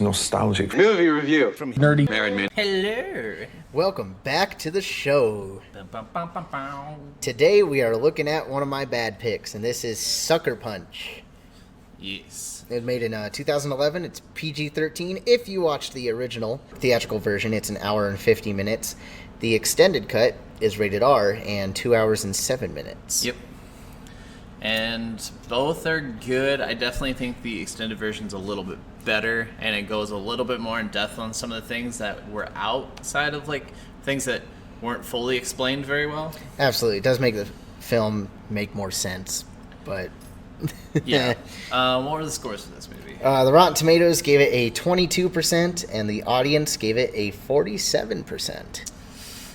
nostalgic Movie review from nerdy married man. Hello. Welcome back to the show. Bum, bum, bum, bum, bum. Today we are looking at one of my bad picks, and this is Sucker Punch. Yes. It was made in 2011. It's PG-13. If you watched the original theatrical version, it's an hour and 50 minutes. The extended cut is rated R and 2 hours and 7 minutes. Yep. And both are good. I definitely think the extended version's a little bit better, and it goes a little bit more in depth on some of the things that were outside of, like, things that weren't fully explained very well. Absolutely. It does make the film make more sense, but... Yeah. What were the scores for this movie? The Rotten Tomatoes gave it a 22%, and the audience gave it a 47%.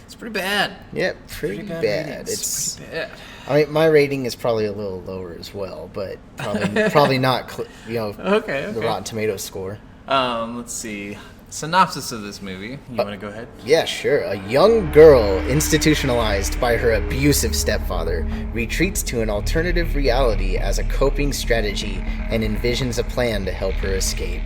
It's pretty bad. Yep, pretty bad. ratings. It's pretty bad. I mean, my rating is probably a little lower as well, but probably not, Okay. the Rotten Tomatoes score. Let's see. Synopsis of this movie. You want to go ahead? Yeah, sure. A young girl, institutionalized by her abusive stepfather, retreats to an alternative reality as a coping strategy and envisions a plan to help her escape.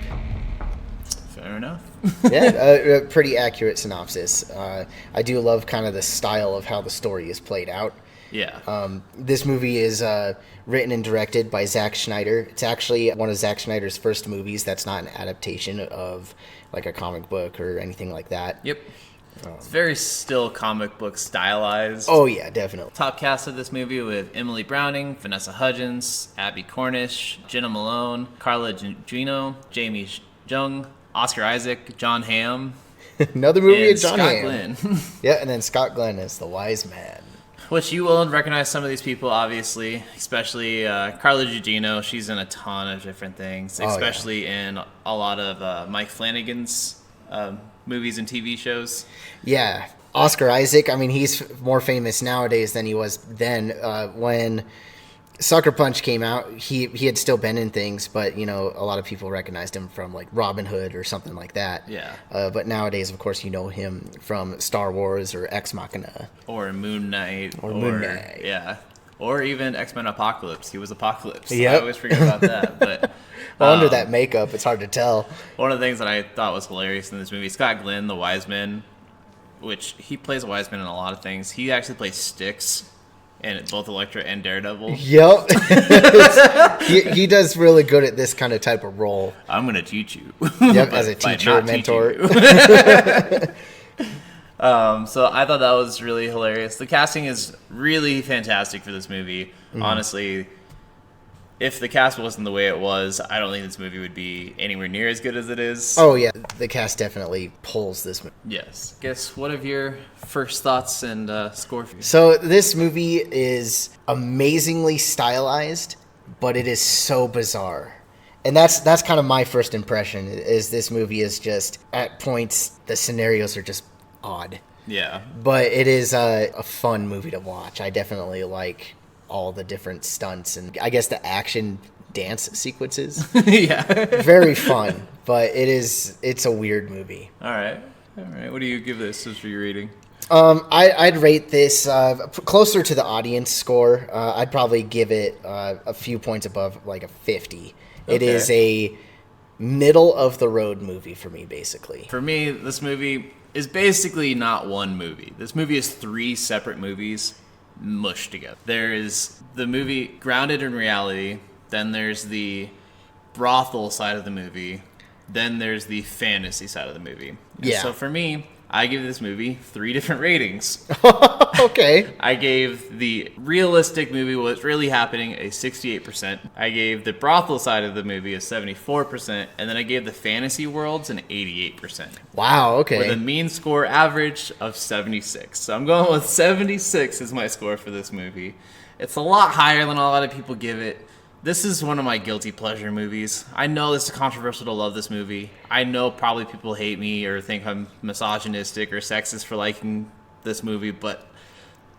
Fair enough. Yeah, a pretty accurate synopsis. I do love kind of the style of how the story is played out. Yeah. This movie is written and directed by Zack Snyder. It's actually one of Zack Snyder's first movies that's not an adaptation of like a comic book or anything like that. Yep. It's very still comic book stylized. Oh, yeah, definitely. Top cast of this movie with Emily Browning, Vanessa Hudgens, Abby Cornish, Jenna Malone, Carla Gugino, Jamie Jung, Oscar Isaac, John Hamm. Another movie and of John Scott Hamm. Glenn. Yeah, and then Scott Glenn is the wise man. Which you will recognize some of these people, obviously, especially Carla Gugino. She's in a ton of different things, especially in a lot of Mike Flanagan's movies and TV shows. Yeah. Oscar Isaac, I mean, he's more famous nowadays than he was then. When Sucker Punch came out, he had still been in things, but, a lot of people recognized him from, like, Robin Hood or something like that. Yeah. But nowadays, of course, you know him from Star Wars or Ex Machina. Or Moon Knight. Or Moon Knight. Yeah. Or even X-Men Apocalypse. He was Apocalypse. Yep. I always forget about that. But Well, under that makeup, it's hard to tell. one of the things that I thought was hilarious in this movie, Scott Glenn, the wise man, which he plays a wise man in a lot of things. He actually plays Styx in both Elektra and Daredevil. Yep. he does really good at this kind of type of role. I'm going to teach you. Yep, as a teacher, mentor. So I thought that was really hilarious. The casting is really fantastic for this movie. Mm-hmm. Honestly, if the cast wasn't the way it was, I don't think this movie would be anywhere near as good as it is. Oh, yeah. The cast definitely pulls this movie. Yes. Guess what are your first thoughts and score for you? So this movie is amazingly stylized, but it is so bizarre. And that's kind of my first impression, is this movie is just, at points, the scenarios are just odd. Yeah. But it is a fun movie to watch. I definitely like all the different stunts and I guess the action dance sequences. Yeah. Very fun, but it's a weird movie. All right. What do you give this as for your rating? I'd rate this closer to the audience score. I'd probably give it a few points above, like a 50. It is a middle of the road movie for me, basically. For me, this movie is basically not one movie. This movie is 3 separate movies mushed together. There is the movie grounded in reality, then there's the brothel side of the movie, then there's the fantasy side of the movie. Yeah. So for me, I give this movie 3 different ratings. Okay. I gave the realistic movie, what's really happening, a 68%. I gave the brothel side of the movie a 74%. And then I gave the fantasy worlds an 88%. Wow, okay. With a mean score average of 76. So I'm going with 76 as my score for this movie. It's a lot higher than a lot of people give it. This is one of my guilty pleasure movies. I know it's controversial to love this movie. I know probably people hate me or think I'm misogynistic or sexist for liking this movie, but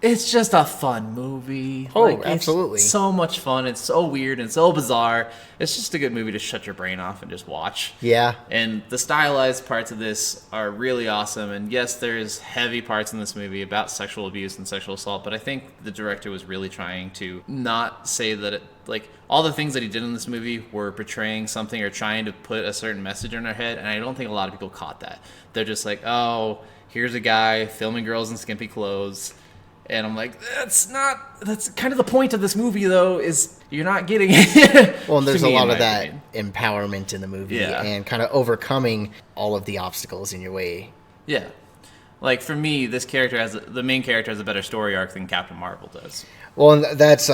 it's just a fun movie. Oh, absolutely. It's so much fun. It's so weird and so bizarre. It's just a good movie to shut your brain off and just watch. Yeah. And the stylized parts of this are really awesome. And yes, there's heavy parts in this movie about sexual abuse and sexual assault, but I think the director was really trying to not say that it, like, all the things that he did in this movie were portraying something or trying to put a certain message in our head, and I don't think a lot of people caught that. They're just like, oh, here's a guy filming girls in skimpy clothes. And I'm like, that's kind of the point of this movie, though, is you're not getting it. Well, and there's a lot of that empowerment in the movie and kind of overcoming all of the obstacles in your way. Yeah. Like, for me, the main character has a better story arc than Captain Marvel does. Well, and that's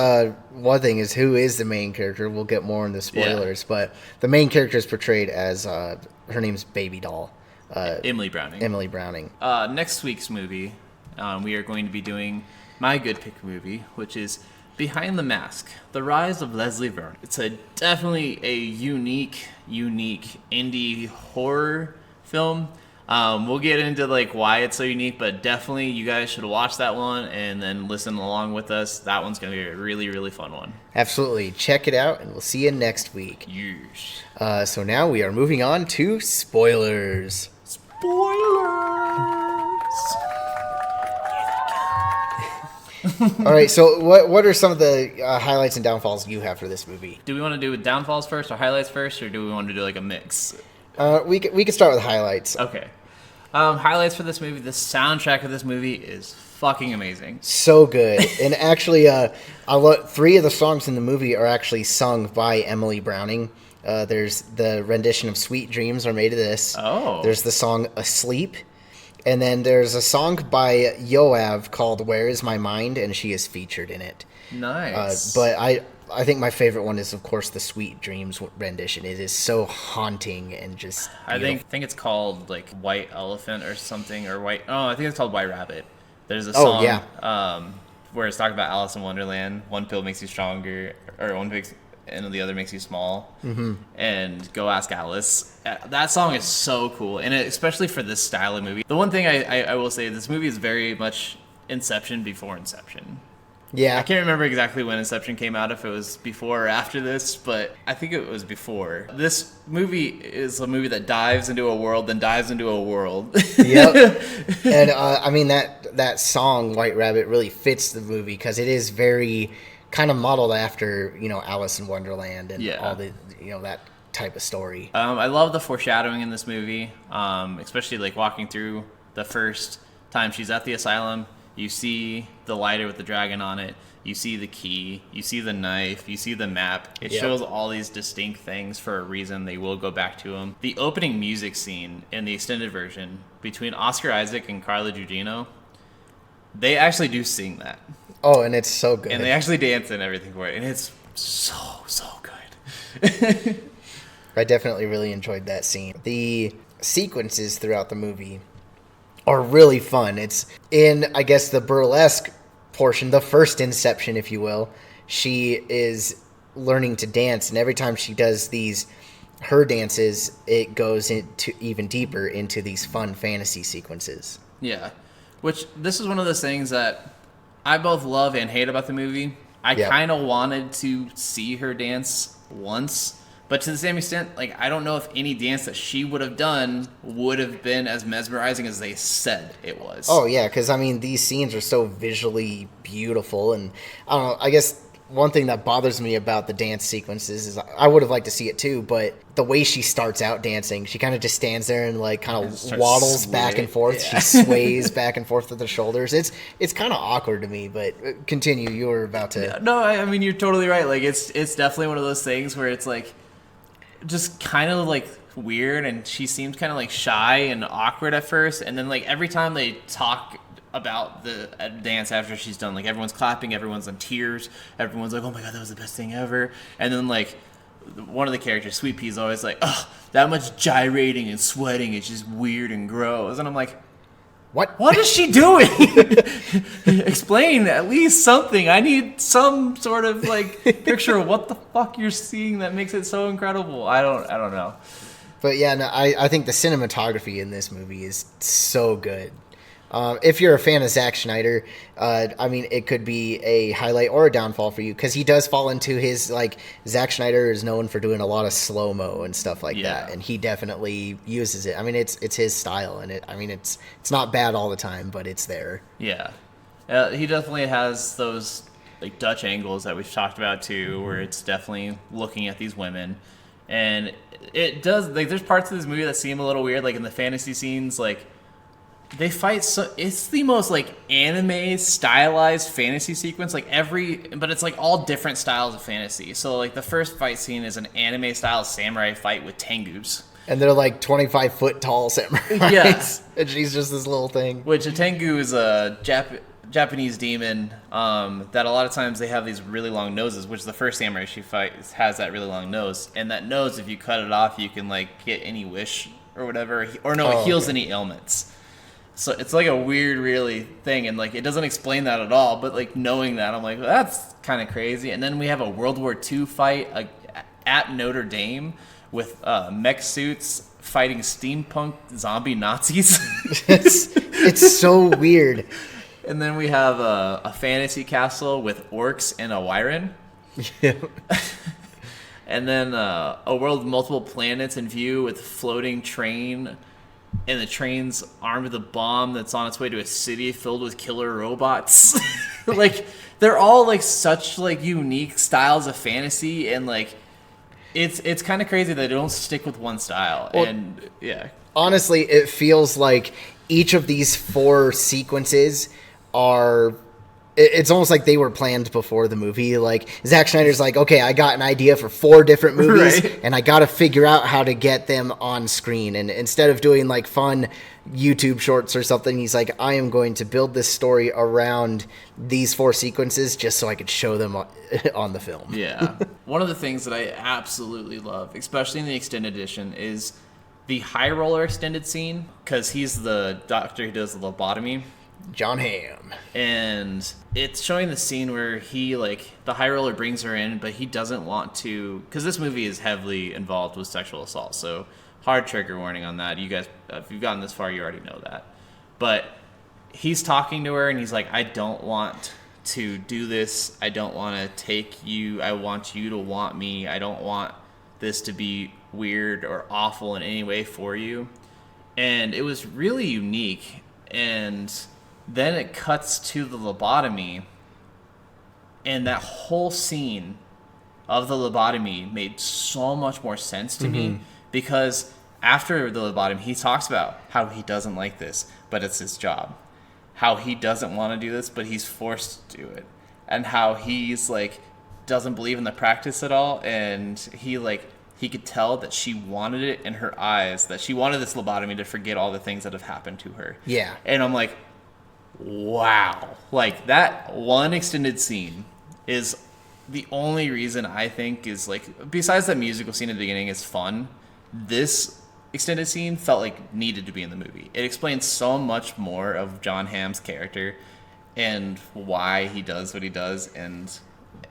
one thing is who is the main character. We'll get more into spoilers, but the main character is portrayed as, her name's Baby Doll. Emily Browning. Emily Browning. Next week's movie, we are going to be doing my good pick movie, which is Behind the Mask, The Rise of Leslie Vernon. It's definitely a unique indie horror film. We'll get into like why it's so unique, but definitely you guys should watch that one and then listen along with us. That one's going to be a really, really fun one. Absolutely. Check it out, and we'll see you next week. Yes. So now we are moving on to spoilers. All right, so what are some of the highlights and downfalls you have for this movie? Do we want to do downfalls first or highlights first, or do we want to do like a mix? We could start with highlights. Okay. Highlights for this movie. The soundtrack of this movie is fucking amazing. So good. And actually, 3 of the songs in the movie are actually sung by Emily Browning. There's the rendition of Sweet Dreams Are Made of This. Oh. There's the song Asleep. And then there's a song by Yoav called Where Is My Mind, and she is featured in it. Nice. But I think my favorite one is, of course, the Sweet Dreams rendition. It is so haunting and just beautiful. I think it's called like White Elephant or something, or I think it's called White Rabbit. There's a song where it's talking about Alice in Wonderland. One pill makes you stronger, or one pill and the other makes you small. Mm-hmm. And Go Ask Alice. That song is so cool, and especially for this style of movie. The one thing I will say, this movie is very much Inception before Inception. Yeah. I can't remember exactly when Inception came out, if it was before or after this, but I think it was before. This movie is a movie that dives into a world, then dives into a world. Yep. And I mean, that song, White Rabbit, really fits the movie because it is very kind of modeled after, Alice in Wonderland and all the, that type of story. I love the foreshadowing in this movie, especially like walking through the first time she's at the asylum. You see the lighter with the dragon on it. You see the key. You see the knife. You see the map. It shows all these distinct things for a reason. They will go back to them. The opening music scene in the extended version between Oscar Isaac and Carla Gugino, they actually do sing that. Oh, and it's so good. And they actually dance and everything for it. And it's so good. I definitely really enjoyed that scene. The sequences throughout the movie are really fun. It's in, I guess, the burlesque portion, the first Inception, if you will. She is learning to dance, and every time she does her dances, it goes into even deeper into these fun fantasy sequences. Yeah, which this is one of those things that I both love and hate about the movie. I kind of wanted to see her dance once, but to the same extent, like, I don't know if any dance that she would have done would have been as mesmerizing as they said it was. Oh, yeah, because, I mean, these scenes are so visually beautiful, and I don't know, I guess one thing that bothers me about the dance sequences is I would have liked to see it too, but the way she starts out dancing, she kind of just stands there and like kind of waddles back and forth. Yeah. She sways back and forth with her shoulders. It's kind of awkward to me, but continue. You were about to. No, I mean, you're totally right. Like, it's definitely one of those things where it's like just kind of like weird, and she seems kind of like shy and awkward at first, and then like every time they talk about the dance after she's done, like, everyone's clapping, everyone's in tears, everyone's like, oh my god, that was the best thing ever. And then like one of the characters, Sweet Pea, is always like, oh, that much gyrating and sweating is just weird and gross. And I'm like, what is she doing? Explain at least something. I need some sort of like picture of what the fuck you're seeing that makes it so incredible. I don't know. But yeah, no, I think the cinematography in this movie is so good. If you're a fan of Zack Snyder, I mean, it could be a highlight or a downfall for you because he does fall into his like Zack Snyder is known for doing a lot of slow mo and stuff like that, and he definitely uses it. I mean, it's his style, and it's not bad all the time, but it's there. Yeah, he definitely has those like Dutch angles that we've talked about too, where it's definitely looking at these women, and it does like there's parts of this movie that seem a little weird, like in the fantasy scenes, like. They fight so it's the most like anime stylized fantasy sequence but it's like all different styles of fantasy. So like the first fight scene is an anime style samurai fight with tengus. And they're like 25-foot tall samurais. Yes. And she's just this little thing. Which a tengu is a Japanese demon that a lot of times they have these really long noses, which the first samurai she fights has that really long nose. And that nose, if you cut it off, you can like get any wish or whatever. It heals any ailments. So it's like a weird, really thing, and like it doesn't explain that at all. But like knowing that, I'm like, well, that's kind of crazy. And then we have a World War II fight at Notre Dame with mech suits fighting steampunk zombie Nazis. it's so weird. And then we have a fantasy castle with orcs and a Wyron. Yeah. And then a world with multiple planets in view with floating train. And the train's armed with a bomb that's on its way to a city filled with killer robots. Like they're all like such like unique styles of fantasy, and like it's kind of crazy that they don't stick with one style. Well, and yeah, honestly, it feels like each of these 4 sequences are. It's almost like they were planned before the movie. Like Zack Snyder's like, okay, I got an idea for 4 different movies, right, and I got to figure out how to get them on screen. And instead of doing like fun YouTube shorts or something, he's like, I am going to build this story around these 4 sequences just so I could show them on the film. Yeah. One of the things that I absolutely love, especially in the extended edition, is the High Roller extended scene, because he's the doctor who does the lobotomy. John Hamm. And it's showing the scene where he, like, the High Roller brings her in, but he doesn't want to, because this movie is heavily involved with sexual assault, so hard trigger warning on that. You guys, if you've gotten this far, you already know that. But he's talking to her, and he's like, I don't want to do this. I don't want to take you. I want you to want me. I don't want this to be weird or awful in any way for you. And it was really unique. And then it cuts to the lobotomy, and that whole scene of the lobotomy made so much more sense to me, because after the lobotomy, he talks about how he doesn't like this, but it's his job. How he doesn't want to do this, but he's forced to do it. And how he's like doesn't believe in the practice at all, and he could tell that she wanted it in her eyes, that she wanted this lobotomy to forget all the things that have happened to her. Yeah. And I'm like, wow. Like, that one extended scene is the only reason I think is, like, besides that musical scene at the beginning is fun, this extended scene felt like needed to be in the movie. It explains so much more of John Hamm's character and why he does what he does, and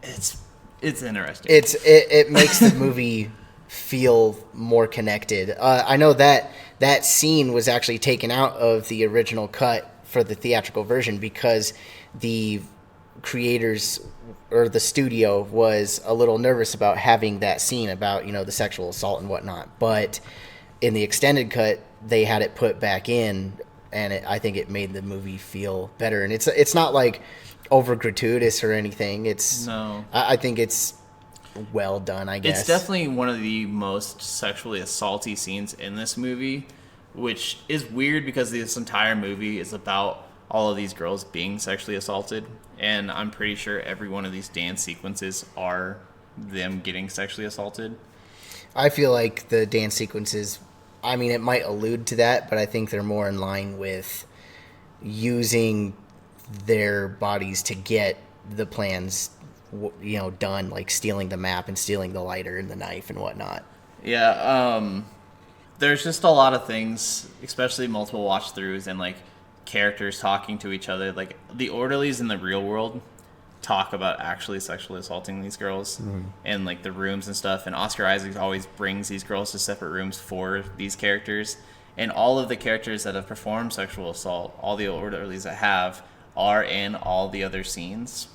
it's interesting. It makes the movie feel more connected. I know that scene was actually taken out of the original cut for the theatrical version because the creators or the studio was a little nervous about having that scene about, you know, the sexual assault and whatnot. But in the extended cut, they had it put back in, and I think it made the movie feel better. And it's not like over gratuitous or anything. I think it's well done, I guess. It's definitely one of the most sexually assaulty scenes in this movie, which is weird because this entire movie is about all of these girls being sexually assaulted, and I'm pretty sure every one of these dance sequences are them getting sexually assaulted. I feel like the dance sequences, I mean, it might allude to that, but I think they're more in line with using their bodies to get the plans, you know, done, like stealing the map and stealing the lighter and the knife and whatnot. Yeah, there's just a lot of things, especially multiple watch throughs and like characters talking to each other. Like the orderlies in the real world talk about actually sexually assaulting these girls and like the rooms and stuff. And Oscar Isaac always brings these girls to separate rooms for these characters. And all of the characters that have performed sexual assault, all the orderlies that have, are in all the other scenes.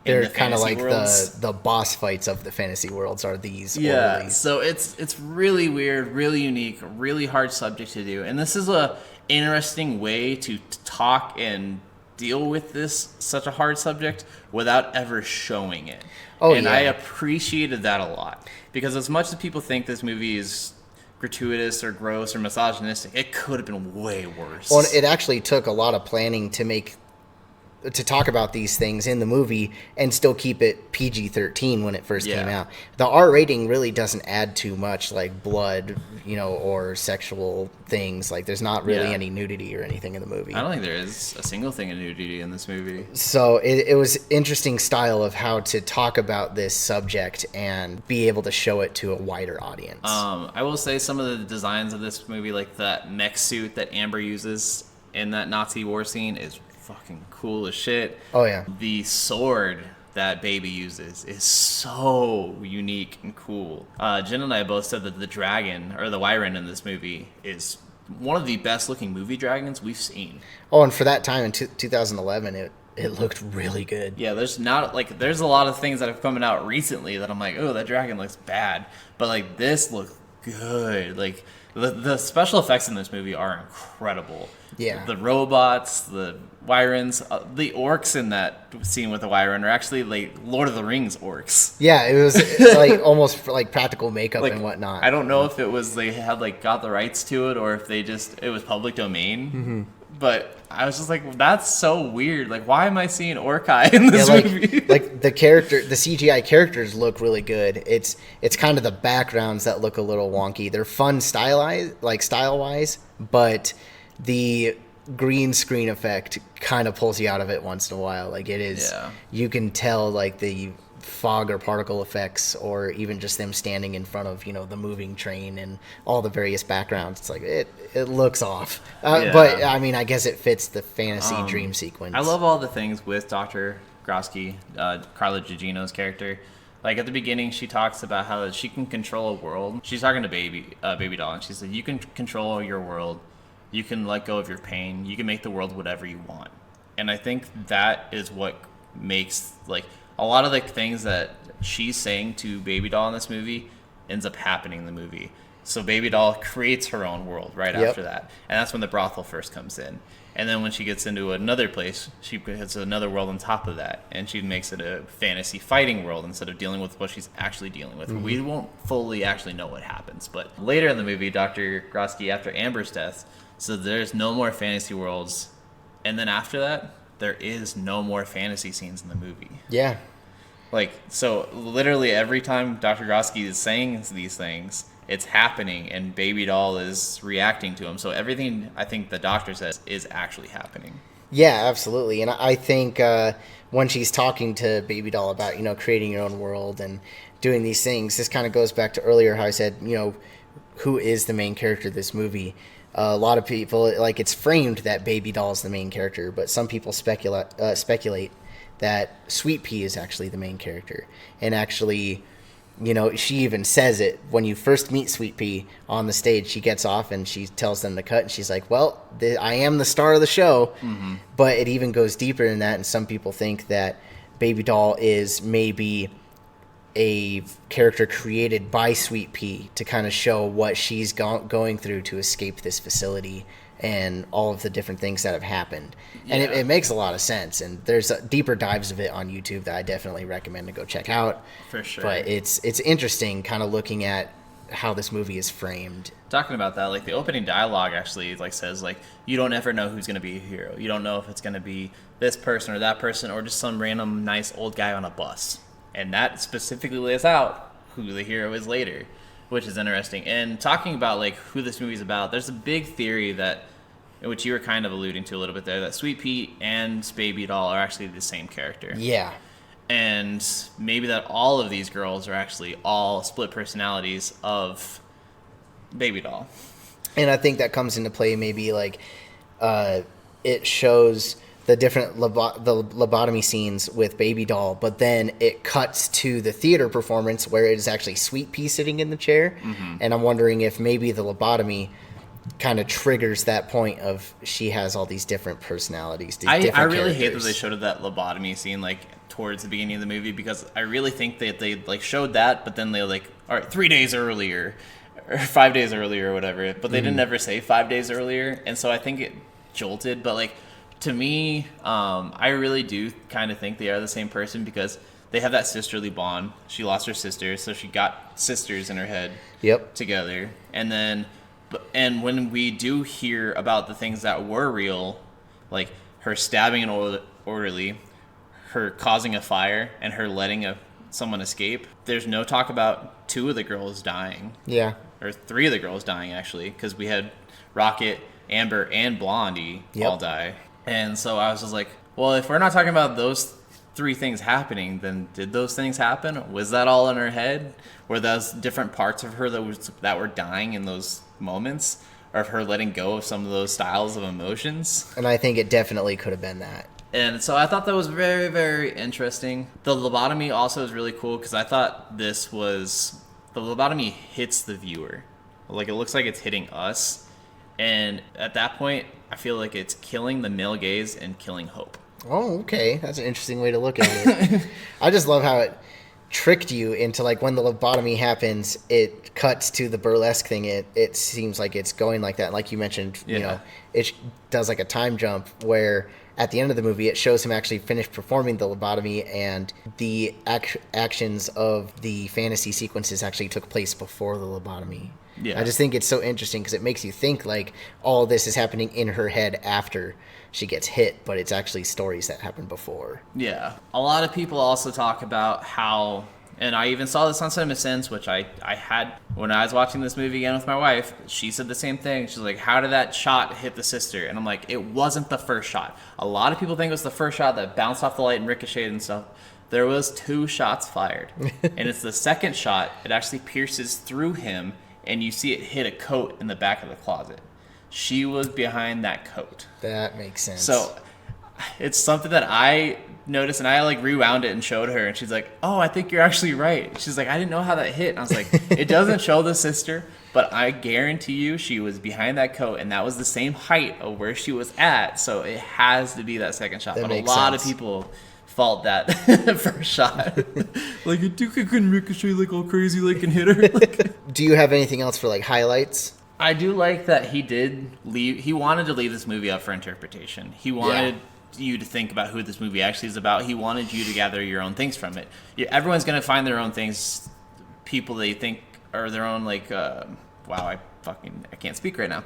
They're kind of like the boss fights of the fantasy worlds are these orderlies. So it's really weird, really unique, really hard subject to do. And this is a interesting way to talk and deal with such a hard subject without ever showing it. I appreciated that a lot. Because as much as people think this movie is gratuitous or gross or misogynistic, it could have been way worse. Well, it actually took a lot of planning to talk about these things in the movie and still keep it PG-13 when it first came out. The R rating really doesn't add too much, like blood, or sexual things. Like, there's not really any nudity or anything in the movie. I don't think there is a single thing of nudity in this movie. So it was interesting style of how to talk about this subject and be able to show it to a wider audience. I will say some of the designs of this movie, like that mech suit that Amber uses in that Nazi war scene, is fucking cool as shit. Oh yeah. The sword that Baby uses is so unique and cool. Jen and I both said that the dragon, or the Wyvern in this movie, is one of the best looking movie dragons we've seen. Oh, and for that time in 2011, it looked really good. Yeah, there's a lot of things that have come out recently that I'm like, oh, that dragon looks bad. But like, this looked good. Like, the special effects in this movie are incredible. Yeah. The robots, the Wyverns, the orcs in that scene with the Wyvern are actually like Lord of the Rings orcs. Yeah, it was like almost like practical makeup and whatnot. I don't know if it was they had got the rights to it or if it was public domain. Mm-hmm. But I was just like, that's so weird. Like, why am I seeing Orkai in this movie? Like the CGI characters look really good. It's kind of the backgrounds that look a little wonky. They're fun style-wise, but the green screen effect kind of pulls you out of it once in a while. Like, it is, you can tell like the fog or particle effects, or even just them standing in front of the moving train and all the various backgrounds. It's like it looks off, but I mean, I guess it fits the fantasy dream sequence. I love all the things with Dr. Grosky, Carla Gugino's character. Like, at the beginning, she talks about how she can control a world. She's talking to Baby Doll, and she said, "You can control your world. You can let go of your pain. You can make the world whatever you want." And I think that is what makes a lot of the things that she's saying to Baby Doll in this movie ends up happening in the movie. So Baby Doll creates her own world after that. And that's when the brothel first comes in. And then when she gets into another place, she gets another world on top of that. And she makes it a fantasy fighting world instead of dealing with what she's actually dealing with. Mm-hmm. We won't fully actually know what happens. But later in the movie, Dr. Grosky, after Amber's death, so there's no more fantasy worlds. And then after that, there is no more fantasy scenes in the movie. Yeah. So literally every time Dr. Grosky is saying these things, it's happening, and Baby Doll is reacting to him. So everything I think the doctor says is actually happening. Yeah, absolutely. And I think when she's talking to Baby Doll about, creating your own world and doing these things, this kind of goes back to earlier how I said, who is the main character of this movie? A lot of people, it's framed that Baby Doll is the main character, but some people speculate that Sweet Pea is actually the main character. And actually, she even says it when you first meet Sweet Pea on the stage. She gets off and she tells them to cut, and she's like, well, I am the star of the show. Mm-hmm. But it even goes deeper than that, and some people think that Baby Doll is maybe a character created by Sweet Pea to kind of show what she's going through to escape this facility and all of the different things that have happened. Yeah. And it makes a lot of sense. And there's deeper dives of it on YouTube that I definitely recommend to go check out. For sure. But it's interesting kind of looking at how this movie is framed. Talking about that, the opening dialogue actually says you don't ever know who's going to be a hero. You don't know if it's going to be this person or that person or just some random nice old guy on a bus. And that specifically lays out who the hero is later, which is interesting. And talking about who this movie's about, there's a big theory that, which you were kind of alluding to a little bit there, that Sweet Pea and Baby Doll are actually the same character. Yeah. And maybe that all of these girls are actually all split personalities of Baby Doll. And I think that comes into play maybe it shows the different the lobotomy scenes with Baby Doll, but then it cuts to the theater performance where it is actually Sweet Pea sitting in the chair. Mm-hmm. And I'm wondering if maybe the lobotomy kind of triggers that point of she has all these different personalities. I really hate that they showed that lobotomy scene like towards the beginning of the movie, because I really think that they like showed that, but then they like, all right, 3 days earlier or 5 days earlier or whatever, but they didn't ever say 5 days earlier, and so I think it jolted. But like, to me, I really do kind of think they are the same person, because they have that sisterly bond. She lost her sister, so she got sisters in her head together. And then, and when we do hear about the things that were real, like her stabbing an orderly, her causing a fire, and her letting someone escape, there's no talk about 2 of the girls dying. Yeah. Or 3 of the girls dying, actually, because we had Rocket, Amber, and Blondie all die. And so I was just like, well, if we're not talking about those 3 things happening, then did those things happen? Was that all in her head? Were those different parts of her that were dying in those moments? Or of her letting go of some of those styles of emotions? And I think it definitely could have been that. And so I thought that was very, very interesting. The lobotomy also is really cool, because I thought the lobotomy hits the viewer. Like, it looks like it's hitting us. And at that point, I feel like it's killing the male gaze and killing hope. Oh, okay. That's an interesting way to look at it. I just love how it tricked you into, like, when the lobotomy happens, it cuts to the burlesque thing. It seems like it's going like that. Like you mentioned, you know, it does like a time jump where at the end of the movie, it shows him actually finished performing the lobotomy, and the actions of the fantasy sequences actually took place before the lobotomy. Yeah. I just think it's so interesting, because it makes you think like all this is happening in her head after she gets hit, but it's actually stories that happened before. Yeah. A lot of people also talk about how, and I even saw this on CinemaSins, which I had when I was watching this movie again with my wife. She said the same thing. She's like, how did that shot hit the sister? And I'm like, it wasn't the first shot. A lot of people think it was the first shot that bounced off the light and ricocheted and stuff. There was 2 shots fired. And it's the second shot. It actually pierces through him, and you see it hit a coat in the back of the closet. She was behind that coat. That makes sense. So it's something that I noticed, and I like rewound it and showed her, and she's like, oh, I think you're actually right. She's like, I didn't know how that hit. And I was like, it doesn't show the sister, but I guarantee you she was behind that coat, and that was the same height of where she was at, so it has to be that second shot. But a lot of people fault that first shot. Like, I think I couldn't ricochet like all crazy like and hit her. Like, do you have anything else for like highlights? I do like that he wanted to leave this movie up for interpretation. He wanted you to think about who this movie actually is about. He wanted you to gather your own things from it. Everyone's going to find their own things, people they think are their own, like, I can't speak right now.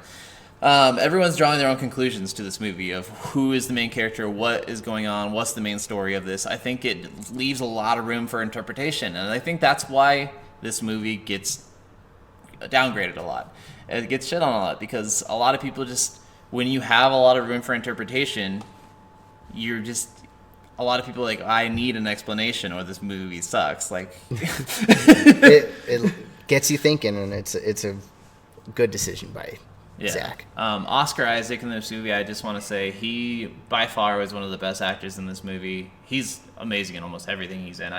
Everyone's drawing their own conclusions to this movie of who is the main character, what is going on, what's the main story of this. I think it leaves a lot of room for interpretation, and I think that's why this movie gets downgraded a lot. It gets shit on a lot, because a lot of people just, when you have a lot of room for interpretation, a lot of people are like, I need an explanation or this movie sucks. Like, it gets you thinking, and it's a good decision by Zach. Oscar Isaac in this movie, I just want to say he by far was one of the best actors in this movie. He's amazing in almost everything he's in.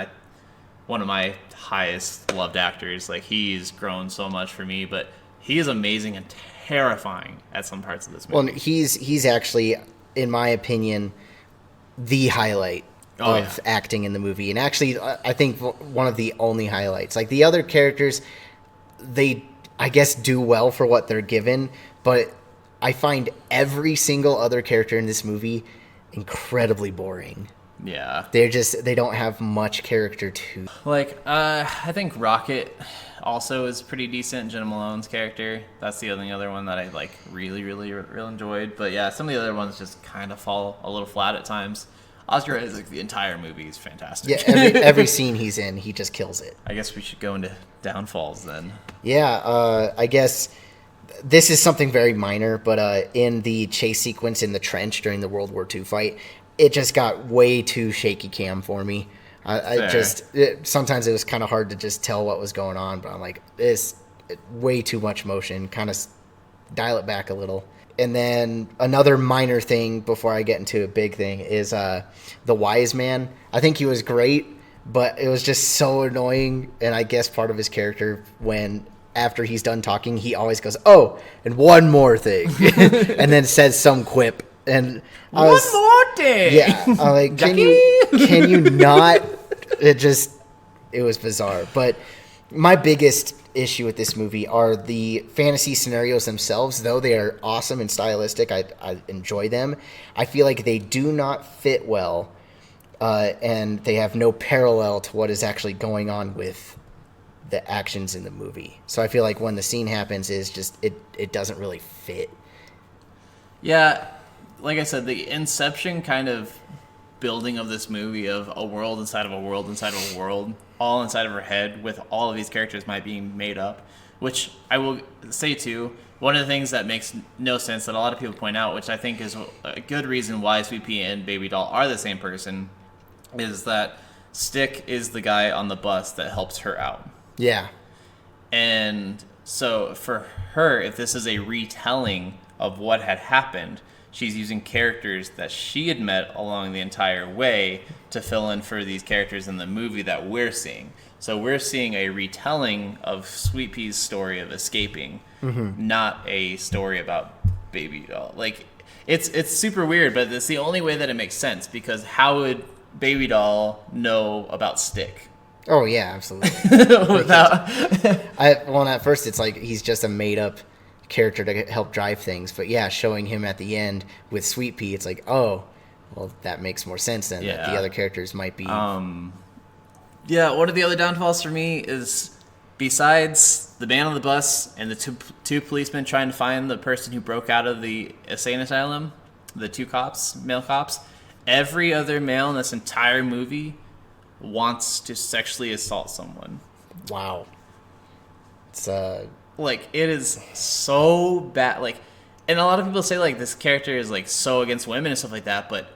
One of my highest loved actors. Like, he's grown so much for me, but he is amazing and terrifying at some parts of this movie. Well, he's actually, in my opinion, the highlight of acting in the movie, and actually I think one of the only highlights. Like, the other characters, they, I guess, do well for what they're given, but I find every single other character in this movie incredibly boring. Yeah. They don't have much character to. Like, I think Rocket also is pretty decent. Jenna Malone's character. That's the only other one that I like really enjoyed. But yeah, some of the other ones just kind of fall a little flat at times. Oscar Isaac, the entire movie is fantastic. Yeah, every scene he's in, he just kills it. I guess we should go into downfalls then. Yeah, I guess this is something very minor, but in the chase sequence in the trench during the World War II fight, it just got way too shaky cam for me. Sometimes it was kind of hard to just tell what was going on, but I'm like, it's way too much motion. Kind of dial it back a little. And then another minor thing before I get into a big thing is the wise man. I think he was great, but it was just so annoying, and I guess part of his character when after he's done talking, he always goes, "Oh, and one more thing," and then says some quip. And one more thing. Yeah, I'm like, can you not? It was bizarre. But my biggest issue with this movie are the fantasy scenarios themselves. Though they are awesome and stylistic, I enjoy them. I feel like they do not fit well, and they have no parallel to what is actually going on with the actions in the movie. So I feel like when the scene happens, is just it doesn't really fit. Yeah, like I said, the inception kind of building of this movie of a world inside of a world inside of a world, all inside of her head, with all of these characters might be made up, which I will say too, one of the things that makes no sense that a lot of people point out, which I think is a good reason why Sweet Pea and Baby Doll are the same person, is that Stick is the guy on the bus that helps her out. Yeah. And so for her, if this is a retelling of what had happened, she's using characters that she had met along the entire way to fill in for these characters in the movie that we're seeing. So we're seeing a retelling of Sweet Pea's story of escaping, not a story about Baby Doll. Like, it's super weird, but it's the only way that it makes sense, because how would Baby Doll know about Stick? Oh yeah, absolutely. Without at first it's like he's just a made up character to help drive things, but yeah, showing him at the end with Sweet Pea, it's like, oh, well, that makes more sense then. Yeah. That the other characters might be. Yeah, one of the other downfalls for me is, besides the man on the bus and the two policemen trying to find the person who broke out of the insane asylum, the two cops, male cops, every other male in this entire movie wants to sexually assault someone. Wow. It's like, it is so bad. Like, and a lot of people say like this character is like so against women and stuff like that, but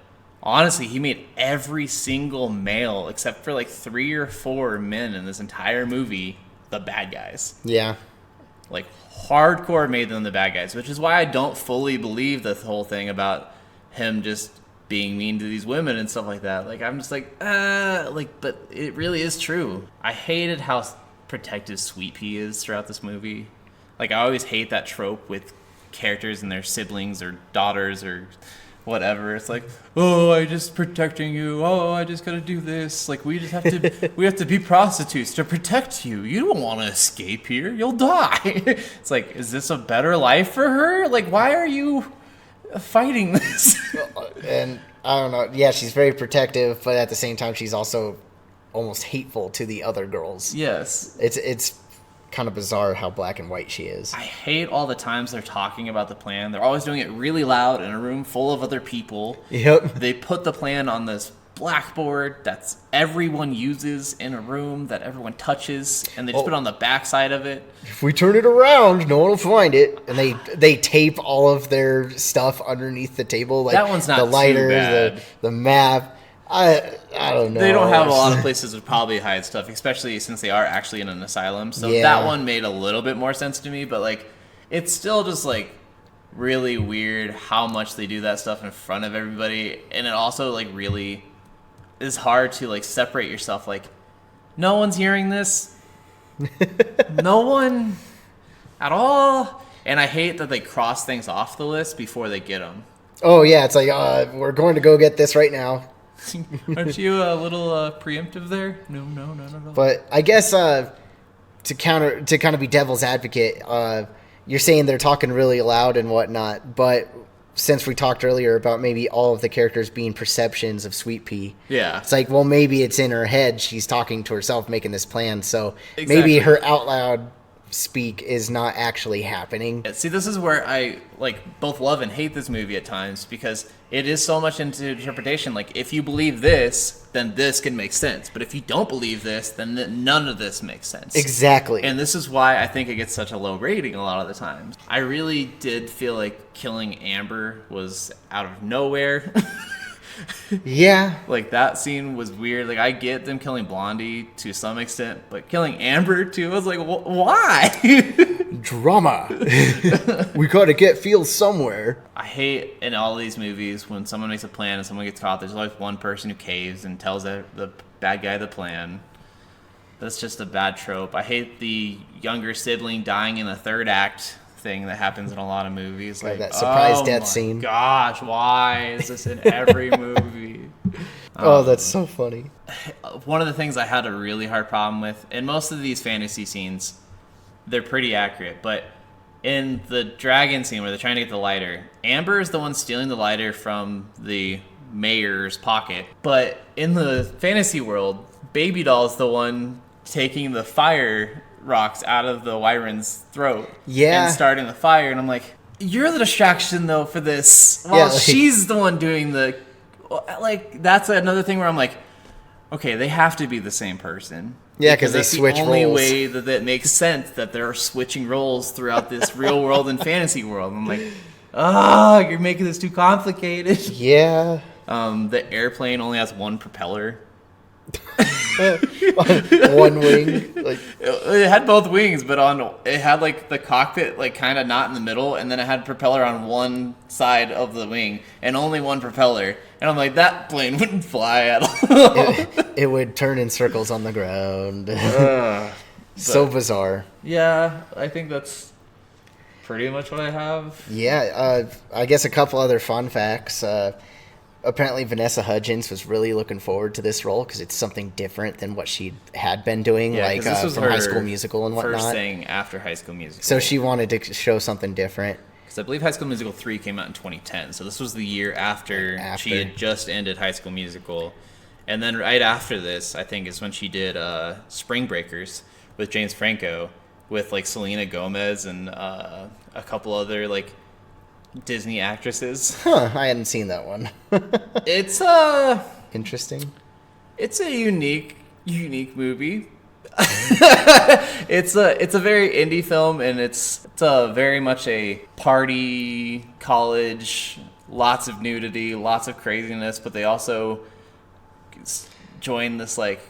honestly, he made every single male except for like 3 or 4 men in this entire movie the bad guys. Yeah. Like, hardcore made them the bad guys, which is why I don't fully believe the whole thing about him just being mean to these women and stuff like that. Like, I'm just like, but it really is true. I hated how protective Sweet Pea is throughout this movie. Like, I always hate that trope with characters and their siblings or daughters or whatever. It's like, oh, I just protecting you. Oh, I just gotta do this. Like, we have to be prostitutes to protect you. You don't want to escape here. You'll die. It's like, is this a better life for her? Like, why are you fighting this? And I don't know. Yeah, she's very protective, but at the same time, she's also almost hateful to the other girls. Yes. It's kind of bizarre how black and white she is. I hate all the times they're talking about the plan. They're always doing it really loud in a room full of other people. Yep. They put the plan on this blackboard that's everyone uses in a room that everyone touches, and they just put it on the back side of it. If we turn it around, no one will find it. And they tape all of their stuff underneath the table, like that one's not the lighter, too bad. the map. I don't know. They don't have a lot of places to probably hide stuff, especially since they are actually in an asylum. So Yeah. that one made a little bit more sense to me, but like, it's still just like really weird how much they do that stuff in front of everybody, and it also like really is hard to like separate yourself. Like, no one's hearing this. No one at all. And I hate that they cross things off the list before they get them. Oh yeah, it's like we're going to go get this right now. Aren't you a little preemptive there? No. But I guess to kind of be devil's advocate, you're saying they're talking really loud and whatnot, but since we talked earlier about maybe all of the characters being perceptions of Sweet Pea, Yeah. it's like, well, maybe it's in her head. She's talking to herself, making this plan. So Exactly. maybe her out loud speak is not actually happening. Yeah, see, this is where I like both love and hate this movie at times, because it is so much into interpretation. Like, if you believe this, then this can make sense, but if you don't believe this, then none of this makes sense. Exactly. And this is why I think it gets such a low rating a lot of the times. I really did feel like killing Amber was out of nowhere. Yeah. Like, that scene was weird. Like, I get them killing Blondie to some extent, but killing Amber too, I was like, why? Drama. We gotta get feels somewhere. I hate in all these movies when someone makes a plan and someone gets caught, there's always one person who caves and tells the bad guy the plan. That's just a bad trope. I hate the younger sibling dying in the third act thing that happens in a lot of movies. Like that surprise death my scene. Gosh, why is this in every movie? Oh, that's so funny. One of the things I had a really hard problem with, in most of these fantasy scenes, they're pretty accurate, but in the dragon scene where they're trying to get the lighter, Amber is the one stealing the lighter from the mayor's pocket. But in the fantasy world, Baby Doll is the one taking the fire rocks out of the Wyvern's throat and starting the fire. And I'm like, you're the distraction, though, for this. While she's the one doing the... Like, that's another thing where I'm like, okay, they have to be the same person. Yeah, because they switch roles. That's the only way that makes sense, that they're switching roles throughout this real world and fantasy world. I'm like, you're making this too complicated. Yeah. The airplane only has one propeller. One wing. Like it had both wings, but it had like the cockpit like kind of not in the middle, and then it had propeller on one side of the wing and only one propeller. And I'm like, that plane wouldn't fly at all. It would turn in circles on the ground. So bizarre. Yeah, I think that's pretty much what I have. Yeah, I guess a couple other fun facts. Apparently Vanessa Hudgens was really looking forward to this role because it's something different than what she had been doing, like this was from her High School Musical and whatnot. First thing after High School Musical. So she wanted to show something different. Because I believe High School Musical 3 came out in 2010, so this was the year after she had just ended High School Musical. And then right after this, I think, is when she did Spring Breakers with James Franco, with like Selena Gomez and a couple other like Disney actresses. I hadn't seen that one. It's interesting. It's a unique movie. It's a very indie film, and it's very much a party, college, lots of nudity, lots of craziness, but they also join this like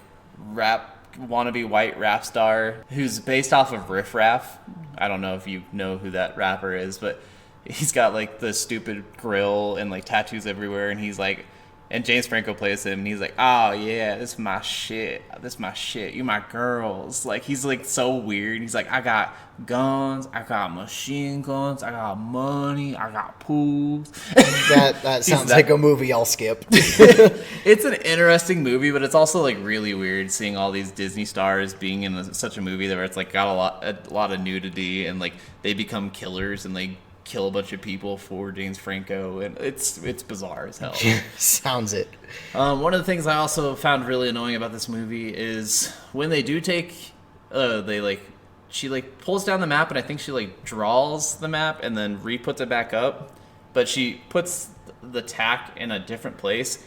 wannabe white rap star who's based off of Riff Raff. I don't know if you know who that rapper is, but he's got like the stupid grill and like tattoos everywhere, and he's like, and James Franco plays him, and he's like, oh yeah, this is my shit, you my girls. Like, he's like so weird. He's like, I got guns, I got machine guns, I got money, I got pools. That sounds like a movie I'll skip. It's an interesting movie, but it's also like really weird seeing all these Disney stars being in such a movie where it's like got a lot of nudity, and like they become killers and they kill a bunch of people for James Franco, and it's bizarre as hell. Sounds it. One of the things I also found really annoying about this movie is when they do take she like pulls down the map, and I think she like draws the map and then re-puts it back up, but she puts the tack in a different place.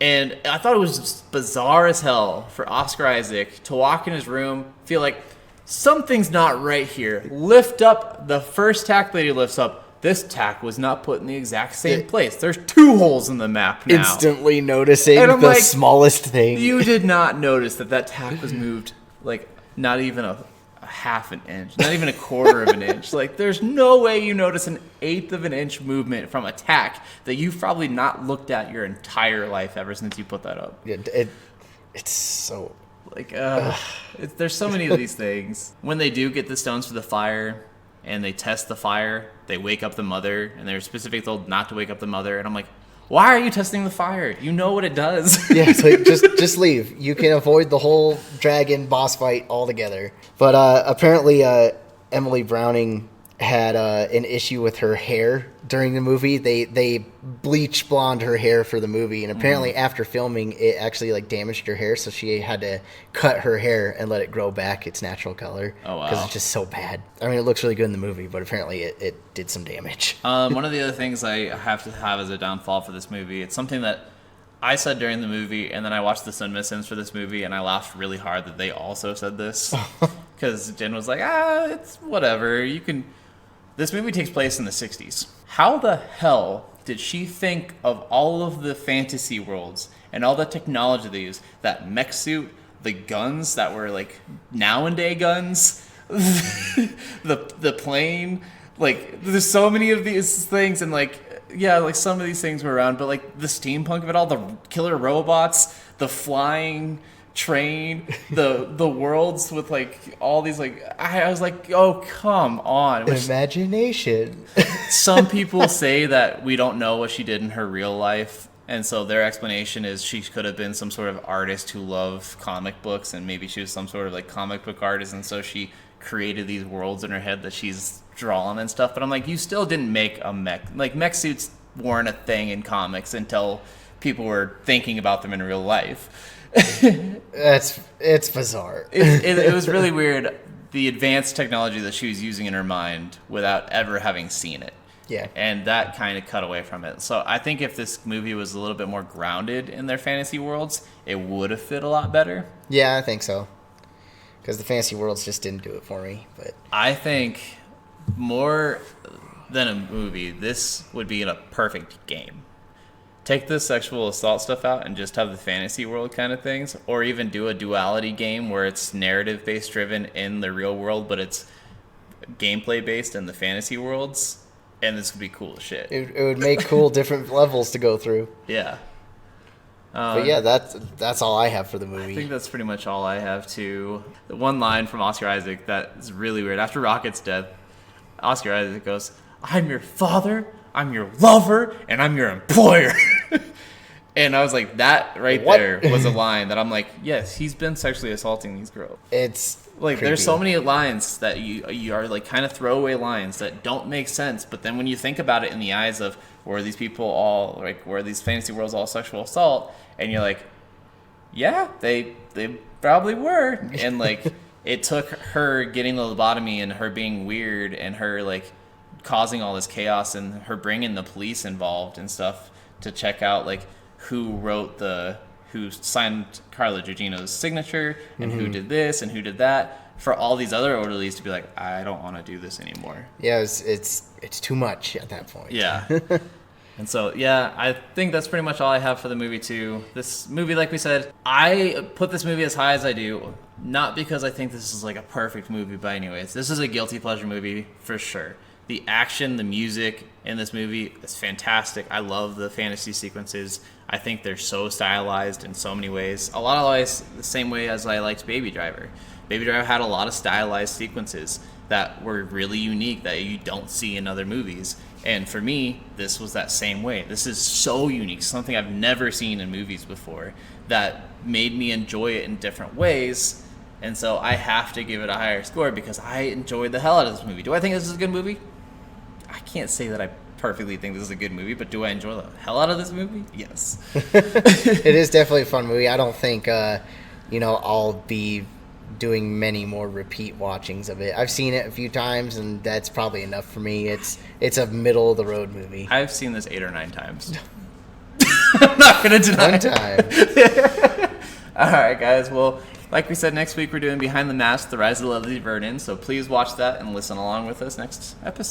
And I thought it was just bizarre as hell for Oscar Isaac to walk in his room, feel like something's not right here. Lift up the first tack that he lifts up. This tack was not put in the exact same place. There's 2 holes in the map now. Instantly noticing the like, smallest thing. You did not notice that tack was moved like not even a half an inch, not even a quarter of an inch. Like, there's no way you notice an 1/8 of an inch movement from a tack that you've probably not looked at your entire life ever since you put that up. Yeah, it's so... Like, there's so many of these things. When they do get the stones for the fire and they test the fire, they wake up the mother, and they're specifically told not to wake up the mother. And I'm like, why are you testing the fire? You know what it does. Yeah, it's like, just leave. You can avoid the whole dragon boss fight altogether. But apparently Emily Browning had an issue with her hair during the movie. They bleach blonde her hair for the movie, and apparently after filming it actually like damaged her hair, so she had to cut her hair and let it grow back its natural color. Oh wow. Because it's just so bad. I mean, it looks really good in the movie, but apparently it did some damage. One of the other things I have to have as a downfall for this movie, it's something that I said during the movie, and then I watched the Cinema Sins for this movie, and I laughed really hard that they also said this. Because Jen was like, it's whatever, you can... This movie takes place in the 60s. How the hell did she think of all of the fantasy worlds and all the technology they use? That mech suit, the guns that were like now-and-day guns, the plane. Like, there's so many of these things, and like, yeah, like some of these things were around, but like the steampunk of it all, the killer robots, the flying train, the worlds with like all these like I was like, oh come on. Imagination. Some people say that we don't know what she did in her real life, and so their explanation is she could have been some sort of artist who loved comic books, and maybe she was some sort of like comic book artist, and so she created these worlds in her head that she's drawn and stuff. But I'm like, you still didn't make a mech. Like, mech suits weren't a thing in comics until people were thinking about them in real life. It's bizarre. It was really weird, the advanced technology that she was using in her mind without ever having seen it. Yeah. And that kind of cut away from it. So I think if this movie was a little bit more grounded in their fantasy worlds, it would have fit a lot better. Yeah, I think so. Because the fantasy worlds just didn't do it for me. But I think more than a movie, this would be a perfect game. Take the sexual assault stuff out and just have the fantasy world kind of things, or even do a duality game where it's narrative based driven in the real world, but it's gameplay based in the fantasy worlds, and this would be cool as shit. it would make cool different levels to go through. Yeah. But yeah, that's all I have for the movie. I think that's pretty much all I have too. The one line from Oscar Isaac that is really weird. After Rocket's death, Oscar Isaac goes, "I'm your father, I'm your lover, and I'm your employer." And I was like, that right What? there was a line that I'm like, yes, he's been sexually assaulting these girls. It's Like, creepy. there's so many lines that you are like kind of throwaway lines that don't make sense, but then when you think about it in the eyes of were these people all like were these fantasy worlds all sexual assault, and you're like, yeah, they probably were, and like it took her getting the lobotomy and her being weird and her like causing all this chaos and her bringing the police involved and stuff to check out like who signed Carla Gugino's signature and who did this and who did that, for all these other orderlies to be like, I don't want to do this anymore. Yeah, it's too much at that point. Yeah. And so, yeah, I think that's pretty much all I have for the movie, too. This movie, like we said, I put this movie as high as I do, not because I think this is like a perfect movie by any ways. This is a guilty pleasure movie for sure. The action, the music in this movie is fantastic. I love the fantasy sequences. I think they're so stylized in so many ways. A lot of ways the same way as I liked Baby Driver. Baby Driver had a lot of stylized sequences that were really unique that you don't see in other movies. And for me, this was that same way. This is so unique, something I've never seen in movies before, that made me enjoy it in different ways. And so I have to give it a higher score because I enjoyed the hell out of this movie. Do I think this is a good movie? I can't say that I perfectly think this is a good movie, but do I enjoy the hell out of this movie? Yes. It is definitely a fun movie. I don't think, I'll be doing many more repeat watchings of it. I've seen it a few times, and that's probably enough for me. It's a middle of the road movie. I've seen this 8 or 9 times. I'm not going to deny One it. All right, guys. Well, like we said, next week we're doing Behind the Mask, The Rise of Leslie Vernon. So please watch that and listen along with us next episode.